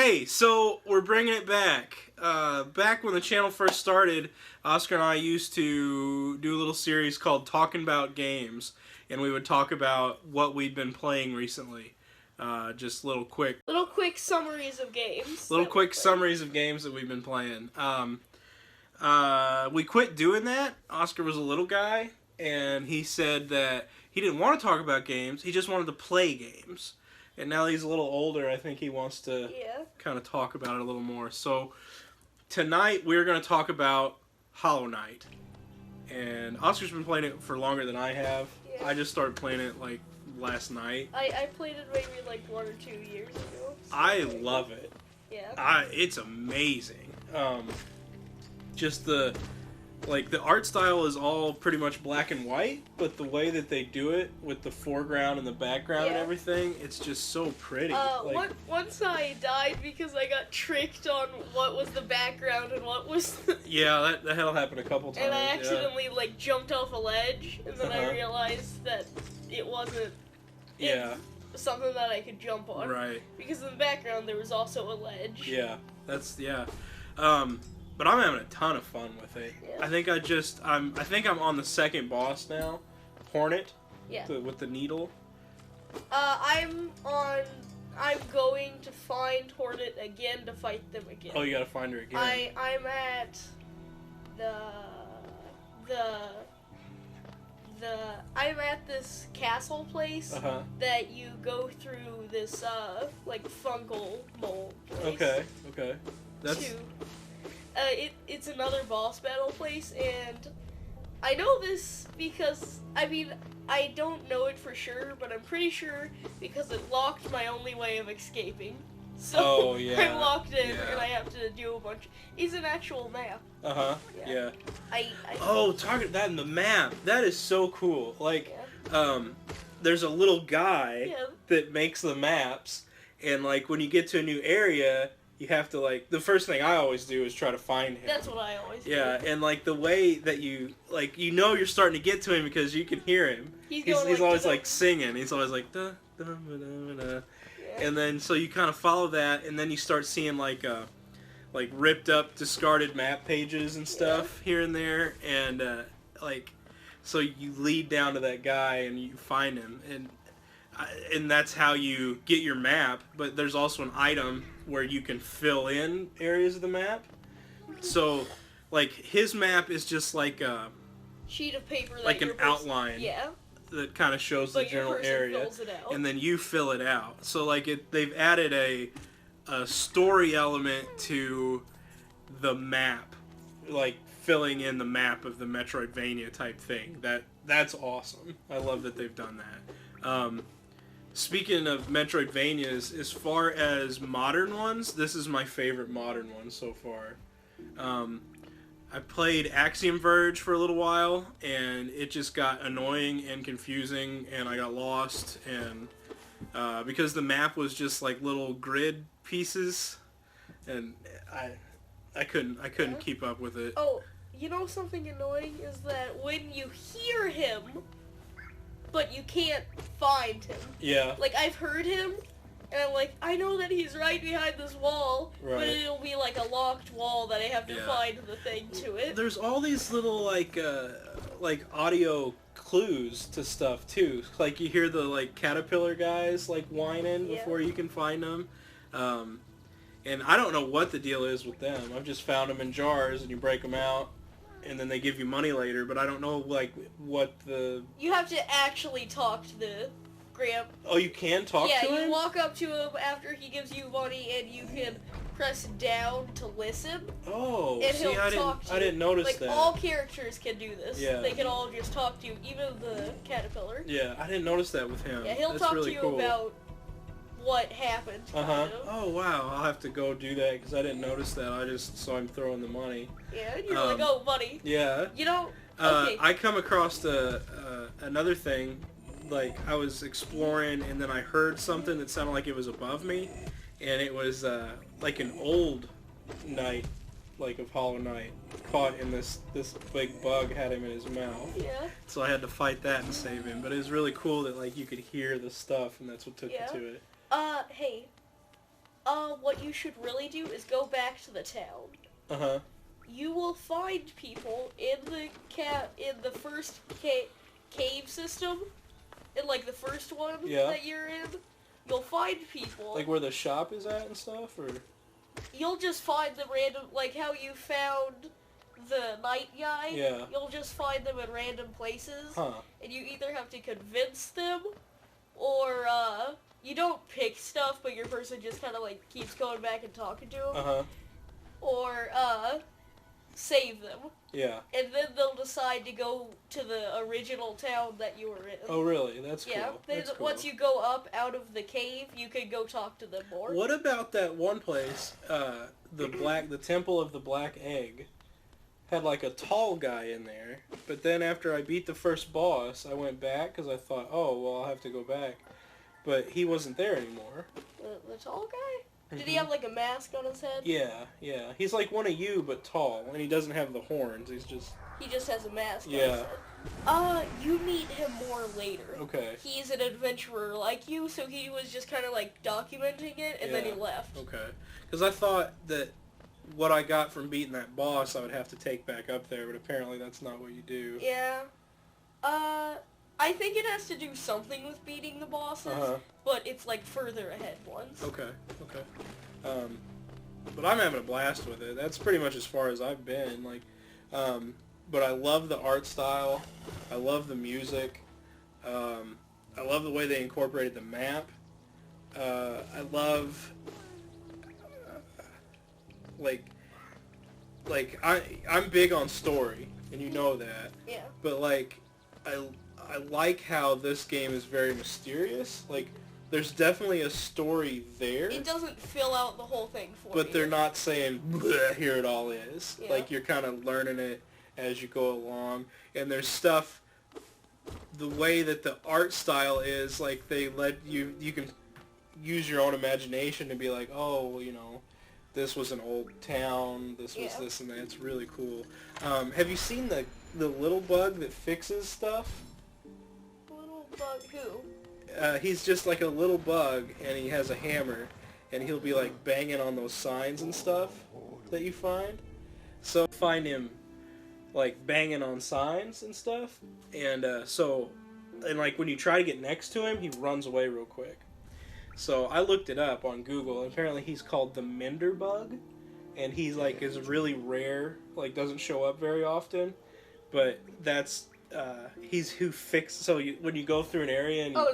Hey, so we're bringing it back. Back when the channel first started, Oscar and I used to do a little series called Talkin Bout Games, and we would talk about what we'd been playing recently. Just little quick summaries of games. Summaries of games that we've been playing. We quit doing that. Oscar was a little guy, and he said that he didn't want to talk about games, he just wanted to play games. And now that he's a little older, I think he wants to kind of talk about it a little more. So tonight we're going to talk about Hollow Knight. And Oscar's been playing it for longer than I have. Yeah. I just started playing it like last night. I played it maybe like 1 or 2 years ago. So I love it. Yeah. It's amazing. Just the art style is all pretty much black and white, but the way that they do it with the foreground and the background and everything, it's just so pretty. Once I died because I got tricked on what was the background and what was the... Yeah, that happened a couple times. And I accidentally jumped off a ledge, and then I realized that it wasn't something that I could jump on. Right. Because in the background there was also a ledge. Yeah, but I'm having a ton of fun with it. Yeah. I think I'm on the second boss now, Hornet. Yeah. With the needle. I'm going to find Hornet again to fight them again. Oh, you gotta find her again. I'm at I'm at this castle place that you go through this fungal mold place. Okay. It's another boss battle place, and I know this because, I don't know it for sure, but I'm pretty sure because it locked my only way of escaping. So I'm locked in, and I have to do a bunch. It's an actual map. Yeah. Target that in the map. That is so cool. There's a little guy that makes the maps, and when you get to a new area, you have to, the first thing I always do is try to find him. That's what I always do. Yeah, and, the way that you, you're starting to get to him because you can hear him. He's always, singing. He's always da, da, da, da, da. Yeah. And then, so you kind of follow that, and then you start seeing, ripped up, discarded map pages and stuff here and there, and, so you lead down to that guy, and you find him, and that's how you get your map, but there's also an item where you can fill in areas of the map. So, his map is just a sheet of paper that an outline that kind of shows the general area, and then you fill it out. So, they've added a story element to the map, filling in the map of the Metroidvania type thing. That's awesome. I love that they've done that. Speaking of Metroidvanias, as far as modern ones, this is my favorite modern one so far. I played Axiom Verge for a little while, and it just got annoying and confusing, and I got lost, and because the map was just little grid pieces, and I couldn't keep up with it. Oh, you know something annoying is that when you hear him, but you can't find him. Yeah. I've heard him, and I'm I know that he's right behind this wall, but it'll be a locked wall that I have to find the thing to it. There's all these little, audio clues to stuff, too. You hear the, caterpillar guys, whining before you can find them. And I don't know what the deal is with them. I've just found them in jars, and you break them out, and then they give you money later, but I don't know, what the... You have to actually talk to the Oh, you can talk to him? Yeah, you walk up to him after he gives you money, and you can press down to listen. Oh, and he'll talk to you. I didn't notice that. All characters can do this. Yeah. They can all just talk to you, even the caterpillar. Yeah, I didn't notice that with him. Yeah, he'll That's talk really to you cool. about what happened. Oh, wow. I'll have to go do that, because I didn't notice that. I just saw him throwing the money. Yeah, and you're oh, money. Yeah. You know, okay. I come across another thing. I was exploring, and then I heard something that sounded like it was above me, and it was an old knight, of Hollow Knight, caught in this big bug had him in his mouth. Yeah. So I had to fight that and save him, but it was really cool that you could hear the stuff, and that's what took you to it. Hey, What you should really do is go back to the town. Uh-huh. You will find people in the first cave system, in like the first one that you're in. You'll find people. Like where the shop is at and stuff, or? You'll just find them random, like how you found the night guy. Yeah. You'll just find them in random places. Huh. And you either have to convince them, or you don't pick stuff, but your person just kind of like keeps going back and talking to them. Uh-huh. Or save them. Yeah. And then they'll decide to go to the original town that you were in. Oh, really? That's cool. Yeah. That's cool. Once you go up out of the cave, you can go talk to them more. What about that one place, the Temple of the Black Egg, had like a tall guy in there, but then after I beat the first boss, I went back because I thought, oh, well, I'll have to go back. But he wasn't there anymore. The tall guy? Did he have like a mask on his head? Yeah, yeah. He's like one of you, but tall, and he doesn't have the horns. He just has a mask on his Yeah. head. You meet him more later. Okay. He's an adventurer like you, so he was just kind of like documenting it, and then he left. Okay. Because I thought that what I got from beating that boss I would have to take back up there, but apparently that's not what you do. Yeah. I think it has to do something with beating the bosses, but it's like further ahead ones. Okay, okay. But I'm having a blast with it. That's pretty much as far as I've been. Like, but I love the art style. I love the music. I love the way they incorporated the map. I love, I'm big on story, and you know that. Yeah. But like, I like how this game is very mysterious. Like, there's definitely a story there. It doesn't fill out the whole thing for you. But they're not saying, here it all is. Yeah. Like, you're kind of learning it as you go along. And there's stuff, the way that the art style is, like, they let you can use your own imagination to be like, oh, well, you know, this was an old town, this was this and that. It's really cool. Have you seen the little bug that fixes stuff? Bug who? He's just like a little bug, and he has a hammer, and he'll be like banging on those signs and stuff that you find. So find him like banging on signs and stuff, and like when you try to get next to him, he runs away real quick. So I looked it up on Google, and apparently he's called the Mender Bug, and he's like is really rare, like doesn't show up very often, but that's he's who fixed. So when you go through an area and you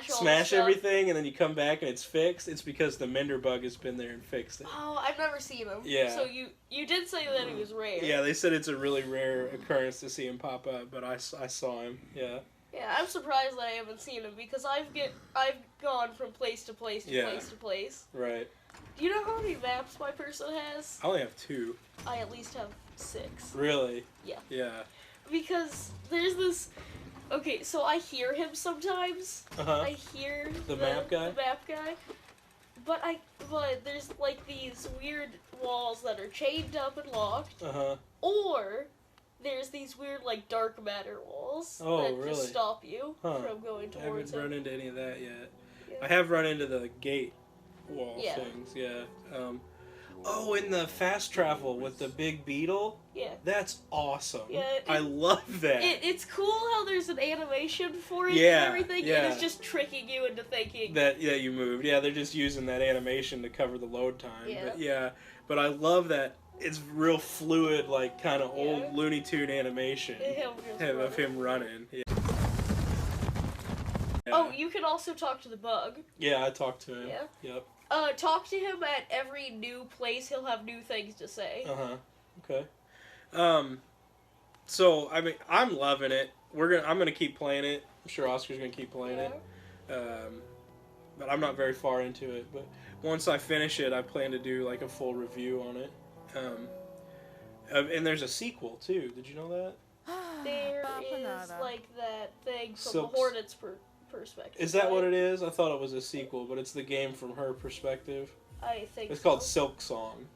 smash everything, and then you come back and it's fixed, it's because the Mender Bug has been there and fixed it. Oh, I've never seen him. Yeah. So you did say that he was rare. Yeah, they said it's a really rare occurrence to see him pop up, but I saw him. Yeah. Yeah, I'm surprised that I haven't seen him because I've gone from place to place to place to place. Right. Do you know how many maps my person has? I only have 2. I at least have 6. Really? Yeah. Yeah. Because there's this. Okay, so I hear him sometimes. I hear the map guy. The map guy. But there's like these weird walls that are chained up and locked. Or there's these weird like dark matter walls that just stop you from going towards him. I haven't run into any of that yet. Yeah. I have run into the gate wall things. Yeah. Oh, in the fast travel with the Big Beetle? Yeah. That's awesome. Yeah, I love that. It's cool how there's an animation for it and everything, and it's just tricking you into thinking that you moved. Yeah, they're just using that animation to cover the load time. Yeah. But I love that it's real fluid, like kind of old Looney Tune animation of him running. Yeah. Oh, you can also talk to the bug. Yeah, I talked to him. Yeah. Yep. Talk to him at every new place. He'll have new things to say. Okay. So I mean, I'm loving it. I'm gonna keep playing it. I'm sure Oscar's gonna keep playing it. But I'm not very far into it. But once I finish it, I plan to do like a full review on it. And there's a sequel too. Did you know that? There is like that thing from the Hornet's perspective. Is that what it is? I thought it was a sequel, but it's the game from her perspective. I think it's called Silksong.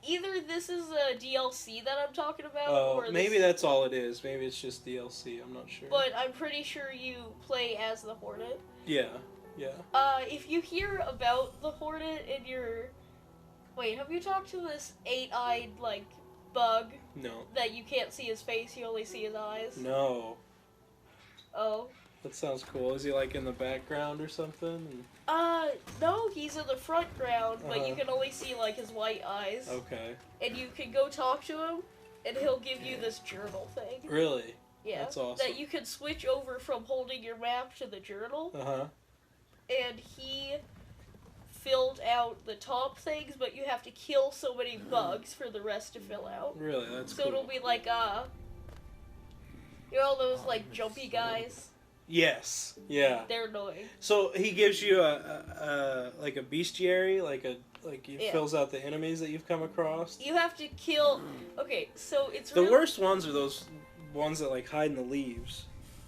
Either this is a DLC that I'm talking about, or maybe that's all it is. Maybe it's just DLC. I'm not sure. But I'm pretty sure you play as the Hornet. Yeah. Yeah. If you hear about the Hornet in your... Wait, have you talked to this 8-eyed, like, bug? No. That you can't see his face, you only see his eyes? No. Oh. That sounds cool. Is he, like, in the background or something? No, he's in the front ground, but you can only see, like, his white eyes. Okay. And you can go talk to him, and he'll give you this journal thing. Really? Yeah. That's awesome. That you can switch over from holding your map to the journal. Uh-huh. And he filled out the top things, but you have to kill so many bugs for the rest to fill out. Really? That's so cool. It'll be like, you know those, like, jumpy guys? Yes. Yeah. They're annoying. So he gives you like a bestiary, he fills out the enemies that you've come across. You have to kill. Okay, so it's the worst ones are those ones that like hide in the leaves.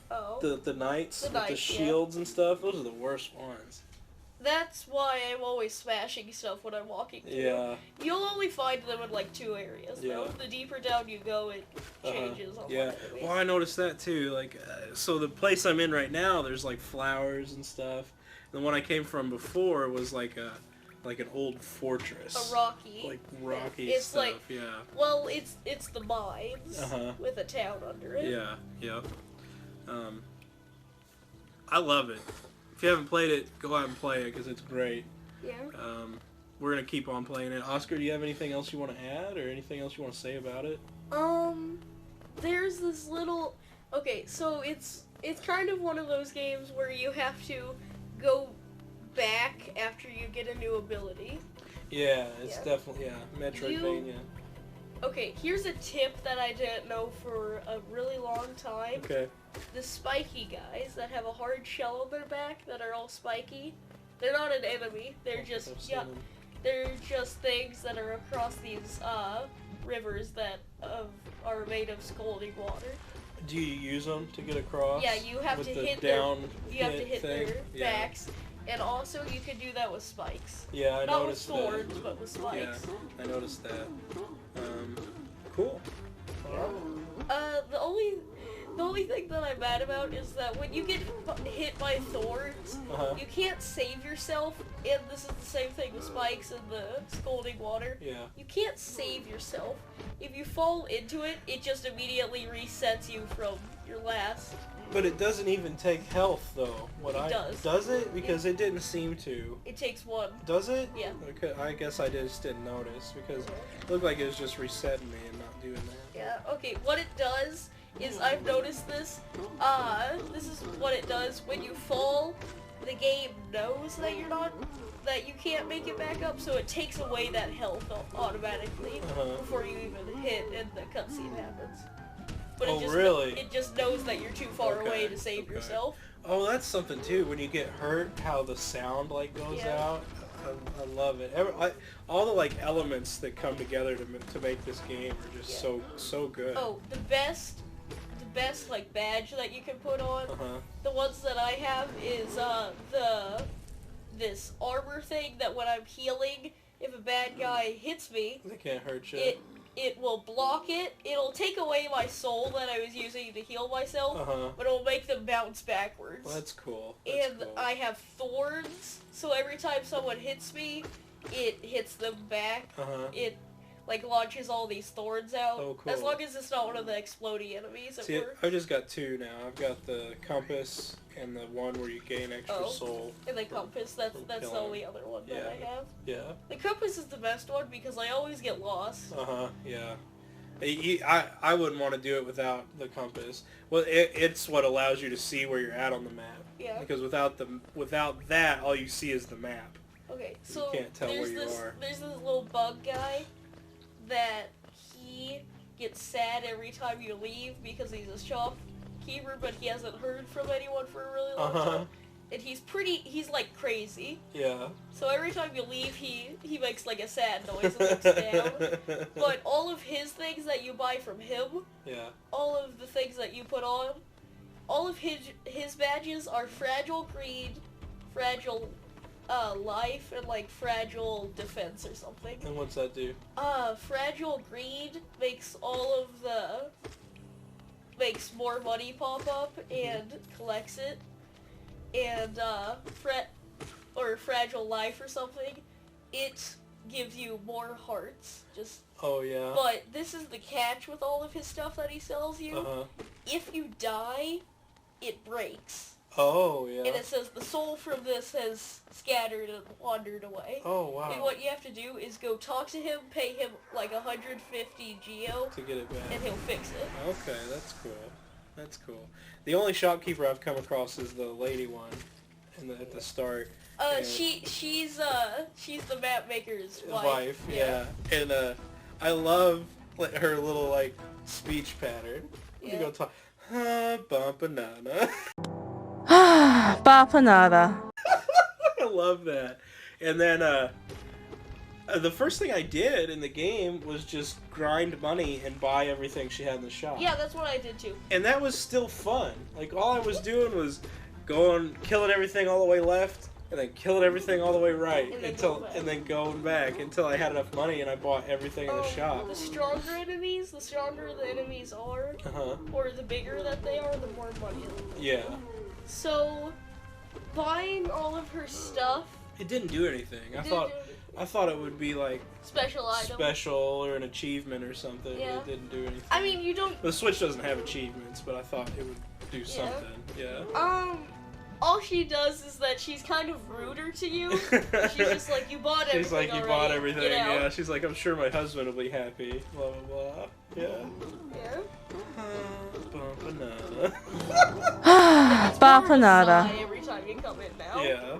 Oh. The knights with the shields and stuff. Those are the worst ones. That's why I'm always smashing stuff when I'm walking through. Yeah. You'll only find them in like 2 areas. Yeah. Though. The deeper down you go, it changes. Yeah. Well, I noticed that too. Like, so the place I'm in right now, there's like flowers and stuff. The one I came from before was like an old fortress. A rocky. Like rocky it's stuff. Like, yeah. Well, it's the mines with a town under it. Yeah. Yep. I love it. If you haven't played it, go out and play it because it's great. Yeah. We're gonna keep on playing it. Oscar, do you have anything else you want to add or anything else you want to say about it? There's this little. Okay, so it's kind of one of those games where you have to go back after you get a new ability. Yeah, it's definitely Metroidvania. Okay, here's a tip that I didn't know for a really long time. Okay. The spiky guys that have a hard shell on their back that are all spiky, they're not an enemy. They're just they're just things that are across these rivers that are made of scalding water. Do you use them to get across? Yeah, you have to hit their backs. And also, you can do that with spikes. Yeah, I noticed that. Not with swords, but with spikes. Yeah, I noticed that. Cool. The only thing that I'm mad about is that when you get hit by thorns, you can't save yourself, and this is the same thing with spikes and the scalding water. Yeah. You can't save yourself. If you fall into it, it just immediately resets you from your last. But it doesn't even take health, though. It does. Does it? Because it didn't seem to. It takes 1. Does it? Yeah. Okay, I guess I just didn't notice, because it looked like it was just resetting me and not doing that. Yeah, okay, what it does is, I've noticed this, this is what it does. When you fall, the game knows that that you can't make it back up, so it takes away that health automatically before you even hit and the cutscene happens. But it just knows that you're too far away to save yourself. Oh, that's something too. When you get hurt, how the sound like goes out. I love it. All the like elements that come together to make this game are just so good. Oh, the best like badge that you can put on. The ones that I have is this armor thing that when I'm healing, if a bad guy hits me, they can't hurt you. It will block it. It'll take away my soul that I was using to heal myself, but it'll make them bounce backwards. Well, that's cool. I have thorns, so every time someone hits me, it hits them back. It like launches all these thorns out. Oh, cool. As long as it's not one of the exploding enemies. See, I've just got 2 now. I've got the compass and the one where you gain extra soul. And the compass, that's the only other one that I have. Yeah. The compass is the best one because I always get lost. Yeah. I wouldn't want to do it without the compass. Well, it's what allows you to see where you're at on the map. Yeah. Because without that, all you see is the map. Okay, so you can't tell where you are. There's this little bug guy that he gets sad every time you leave because he's a shopkeeper, but he hasn't heard from anyone for a really long time. And he's like crazy. Yeah. So every time you leave, he makes like a sad noise and looks down. But all of his things that you buy from him, all of the things that you put on, all of his badges are fragile greed, fragile life, and like fragile defense or something. And what's that do? Fragile greed makes makes more money pop up and collects it. And or Fragile Life or something, it gives you more hearts. Just. Oh yeah. But this is the catch with all of his stuff that he sells you. Uh-huh. If you die, it breaks. Oh yeah. And it says the soul from this has scattered and wandered away. Oh wow. And what you have to do is go talk to him, pay him like 150 geo to get it back, and he'll fix it. Okay, that's cool. That's cool. The only shopkeeper I've come across is the lady one, at the start. She's the map maker's wife. Yeah. And I love her little like speech pattern. Yeah. You go talk. Banana. Bapanada. I love that. And then the first thing I did in the game was just grind money and buy everything she had in the shop. Yeah, that's what I did too. And that was still fun. Like all I was doing was going, killing everything all the way left, and then killing everything all the way right, and then going back until I had enough money and I bought everything in the shop. The stronger the enemies are, or the bigger that they are, the more money. Yeah. So, buying all of her stuff. It didn't do anything. I thought it would be like special or an achievement or something. Yeah. But it didn't do anything. I mean, you don't. The Switch doesn't have achievements, but I thought it would do something. Yeah. All she does is that she's kind of ruder to you. She's just like, you bought everything. She's like, you already. bought everything. You know? Yeah. She's like, I'm sure my husband will be happy. Blah blah blah. Yeah. Yeah. Banana. Bapanada. Every time you come in now. Yeah.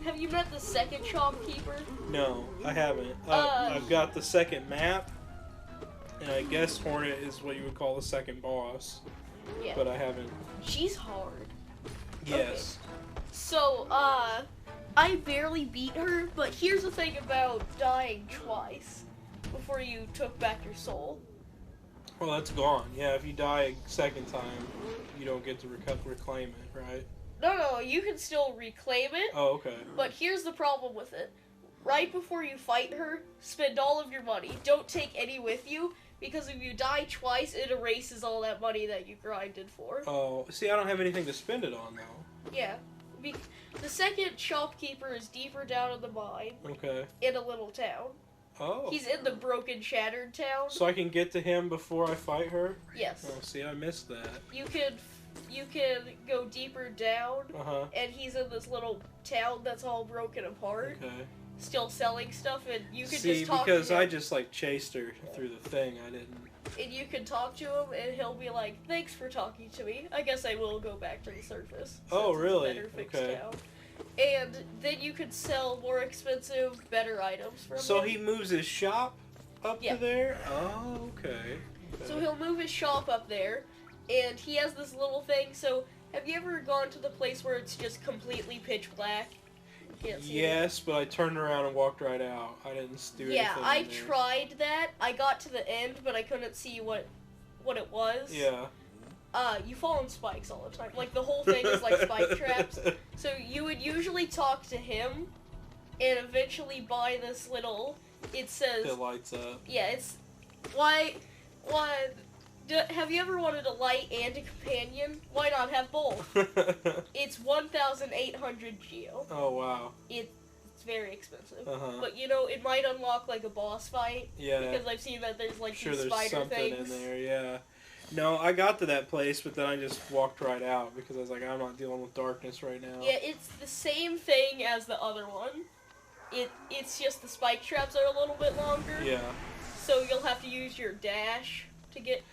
Have you met the second shopkeeper? No, I haven't. I've got the second map, and I guess Hornet is what you would call the second boss. Yeah. But I haven't. She's hard. Yes. Okay. So, I barely beat her, but here's the thing about dying twice before you took back your soul. Well, that's gone. Yeah, if you die a second time, you don't get to reclaim it, right? No, you can still reclaim it. Oh, okay. But here's the problem with it. Right before you fight her, spend all of your money. Don't take any with you, because if you die twice, it erases all that money that you grinded for. Oh, see, I don't have anything to spend it on, though. Yeah. The second shopkeeper is deeper down in the mine. Okay. In a little town. Oh. He's in the broken, shattered town. So I can get to him before I fight her? Yes. Oh, see, I missed that. You can go deeper down, and he's in this little town that's all broken apart. Okay. Still selling stuff, and you can see, just talk because to him. I just like chased her through the thing. I didn't. And you can talk to him, and he'll be like, "Thanks for talking to me. I guess I will go back to the surface." Oh, really? Better fixed Okay. town. And then you could sell more expensive, better items from So him. he moves his shop up to there? Oh, okay. So he'll move his shop up there, and he has this little thing. So have you ever gone to the place where it's just completely pitch black? Can't see yes, but I turned around and walked right out. I didn't do anything. Yeah, I tried that. I got to the end, but I couldn't see what it was. Yeah. You fall on spikes all the time. Like, the whole thing is like spike traps. So you would usually talk to him, and eventually buy this little, it says... It lights up. Yeah, it's... have you ever wanted a light and a companion? Why not have both? It's 1,800 geo. Oh, wow. It's very expensive. Uh-huh. But, it might unlock, like, a boss fight. Yeah. Because I've seen that there's, like, sure, these there's spider something things. in there, yeah. No, I got to that place, but then I just walked right out because I was like, I'm not dealing with darkness right now. Yeah, it's the same thing as the other one. It's just the spike traps are a little bit longer. Yeah. So you'll have to use your dash to get...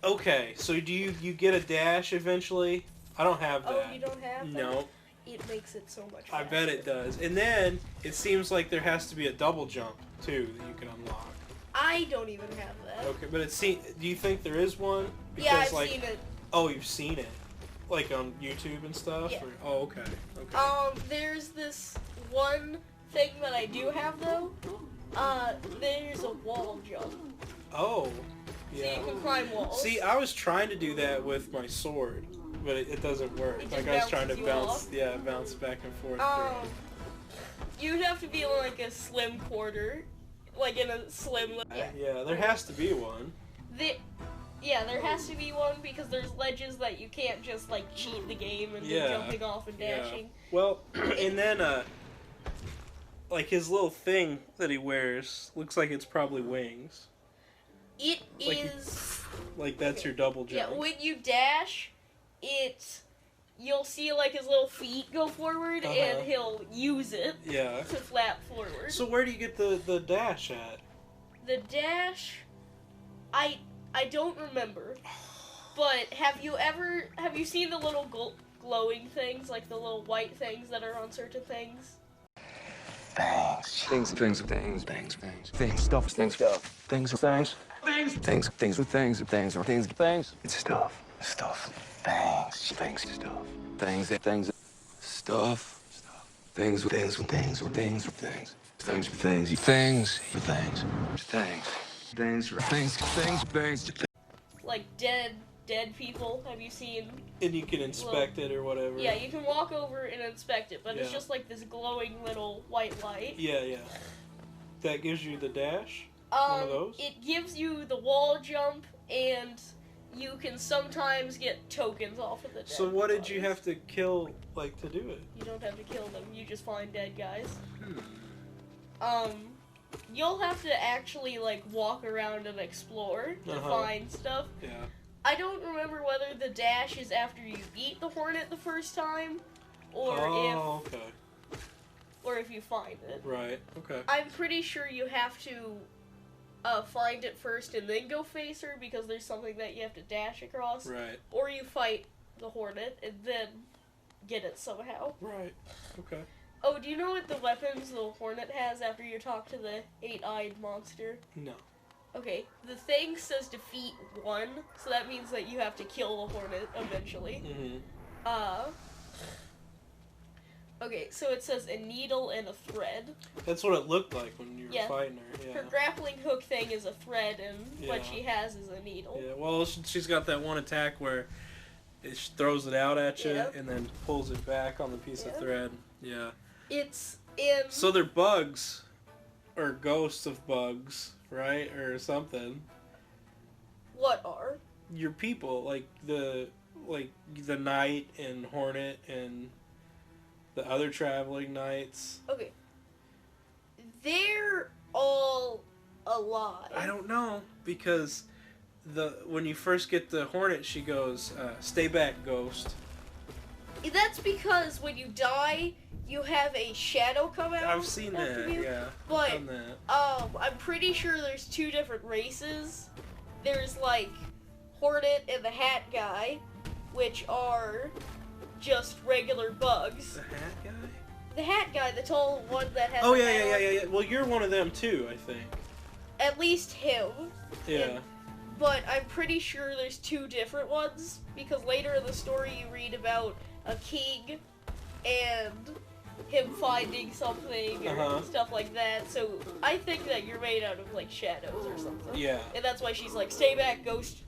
Okay, so do you get a dash eventually? I don't have that. Oh, you don't have that? No. It makes it so much faster. I bet it does. And then, it seems like there has to be a double jump, too, that you can unlock. I don't even have that. Okay, but do you think there is one? Because, yeah, I've seen it. Oh, you've seen it? Like on YouTube and stuff? Yeah. Oh, okay. Okay. There's this one thing that I do have, though. There's a wall jump. Oh, yeah. So you can climb walls. See, I was trying to do that with my sword, but it doesn't work. It Like, just I was trying to bounces you off? bounce back and forth. You'd have to be in, like, a slim quarter. Like, in a slim... Yeah, there has to be one. Yeah, there has to be one because there's ledges that you can't just like cheat the game and do jumping off and dashing. Well, and then like his little thing that he wears looks like it's probably wings. It is like that's your double jump. Yeah, when you dash, you'll see like his little feet go forward and he'll use it to flap forward. So where do you get the dash at? The dash, I don't remember. But have you seen the little glowing things, like the little white things that are on certain things? Things, it's stuff. Like dead people. Have you seen? And you can inspect it or whatever. Yeah, you can walk over and inspect it, but it's just like this glowing little white light. Yeah. That gives you the dash? One of those? It gives you the wall jump, and you can sometimes get tokens off of the dead So what did bodies. you have to kill, like, to do it? You don't have to kill them, you just find dead guys. You'll have to actually, like, walk around and explore to find stuff. Yeah. I don't remember whether the dash is after you beat the hornet the first time, or if you find it. Right, okay. I'm pretty sure you have to find it first and then go face her because there's something that you have to dash across. Right. Or you fight the hornet and then get it somehow. Right, okay. Oh, do you know what the weapons the hornet has after you talk to the 8-eyed monster? No. Okay, the thing says defeat 1, so that means that you have to kill the hornet eventually. Okay, so it says a needle and a thread. That's what it looked like when you were fighting her. Yeah. Her grappling hook thing is a thread, and what she has is a needle. Yeah, well, she's got that one attack where it throws it out at you and then pulls it back on the piece of thread. Yeah. It's in... So they're bugs, or ghosts of bugs, right? Or something. What are? Your people, like the knight and hornet and the other traveling knights. Okay. They're all alive. I don't know, because when you first get the hornet, she goes, "Stay back, ghost." That's because when you die, you have a shadow come out. I've seen that, yeah. But I've done that. I'm pretty sure there's 2 different races. There's like Hornet and the Hat Guy, which are just regular bugs. The hat guy? The Hat Guy, the tall one that has. Oh yeah. Well, you're one of them too, I think. At least him. Yeah. But I'm pretty sure there's 2 different ones because later in the story you read about a king and him finding something or stuff like that. So I think that you're made out of like shadows or something. Yeah. And that's why she's like, "Stay back, ghost."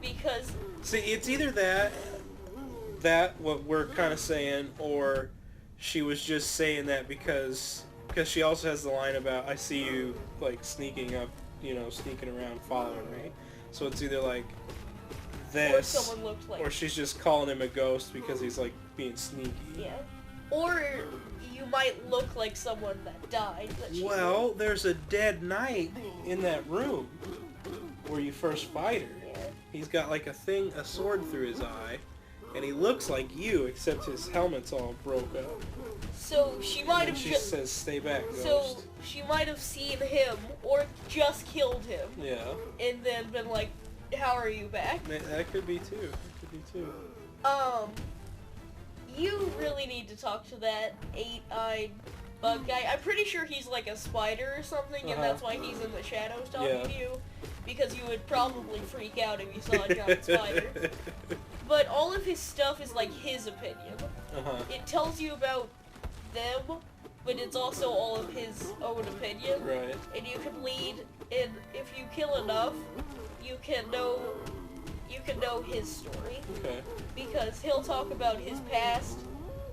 Because see, it's either that what we're kind of saying, or she was just saying that because she also has the line about, "I see you like sneaking up, sneaking around, following me." So it's either like this, or someone looked like, or she's just calling him a ghost because he's like being sneaky. Yeah. Or you might look like someone that died. Well, there's a dead knight in that room where you first fight her. Yeah. He's got like a sword through his eye, and he looks like you, except his helmet's all broke up. So she might have. She says, "Stay back, ghost." So she might have seen him, or just killed him. Yeah. And then been like, "How are you back?" That could be too. You really need to talk to that 8-eyed bug guy. I'm pretty sure he's like a spider or something, and that's why he's in the shadows talking to you. Because you would probably freak out if you saw a giant spider. But all of his stuff is like his opinion. It tells you about them, but it's also all of his own opinion. Right. And you can lead, and if you kill enough, you can know his story. Okay. Because he'll talk about his past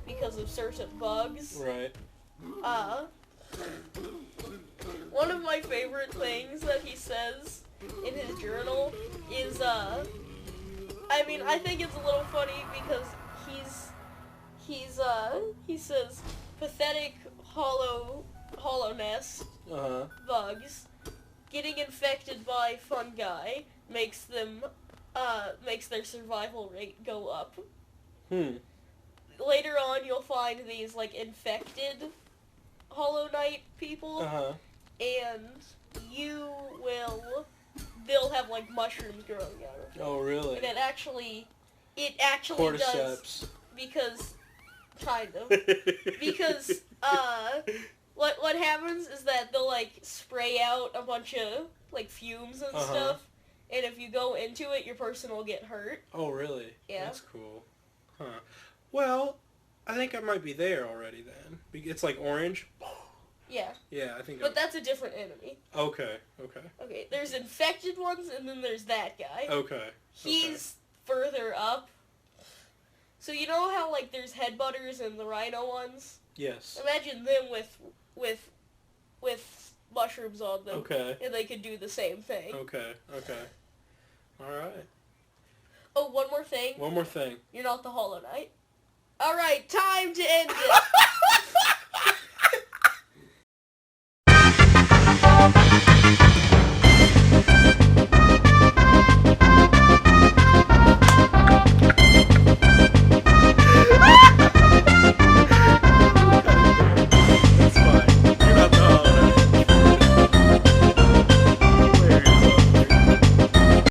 because of certain bugs. Right. One of my favorite things that he says in his journal is, I mean, I think it's a little funny because he says, pathetic hollowness, bugs, getting infected by fungi makes their survival rate go up. Later on, you'll find these, like, infected Hollow Knight people, and they'll have, like, mushrooms growing out of them. Oh, really? And it actually Cordyceps. does, because, kind of, because, what happens is that they'll, like, spray out a bunch of, like, fumes and stuff, and if you go into it, your person will get hurt. Oh, really? Yeah. That's cool. Huh. Well, I think I might be there already then. It's like orange? Yeah. Yeah, I think But that's a different enemy. Okay. Okay, there's infected ones, and then there's that guy. Okay. He's further up. So you know how, like, there's headbutters and the rhino ones? Yes. Imagine them with mushrooms on them. Okay. And they could do the same thing. Okay. Alright. Oh, one more thing. You're not the Hollow Knight. Alright, time to end it.